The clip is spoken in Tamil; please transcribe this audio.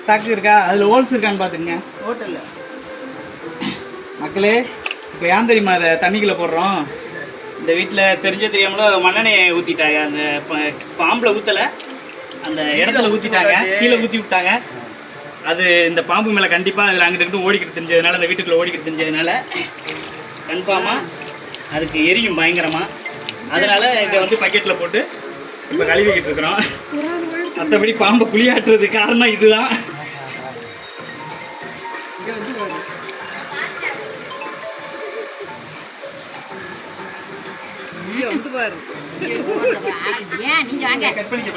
சாக்கு இருக்கா, அதில் ஹோல்ஸ் இருக்கான்னு பார்த்துக்குங்க. ஹோட்டலில் மக்களே, இப்போ ஏன் தெரியுமா அதை தண்ணிக்குள்ளே போடுறோம்? இந்த வீட்டில் தெரிஞ்ச தெரியாமலோ மண்ணெண்ணெயை ஊற்றிட்டாங்க. அந்த பாம்பில் ஊற்றலை, அந்த இடத்துல ஊற்றிட்டாங்க, கீழே ஊற்றி விட்டாங்க. அது இந்த பாம்பு மேலே கண்டிப்பாக அதில் அங்கிட்டு ஓடிக்கிட்டு தெரிஞ்சதுனால, அந்த வீட்டுக்குள்ளே ஓடிக்கிட்டு தெரிஞ்சதுனால கன்ஃபார்மாக அதுக்கு எரியும் பயங்கரமாக. அதனால் இதை வந்து பக்கெட்டில் போட்டு இப்போ கழுவிக்கிட்டு இருக்கிறோம். மற்றபடி பாம்பை குளியாட்டுறது காரணம் இதுதான். வந்து பாரு. கட் பண்ணிக்க.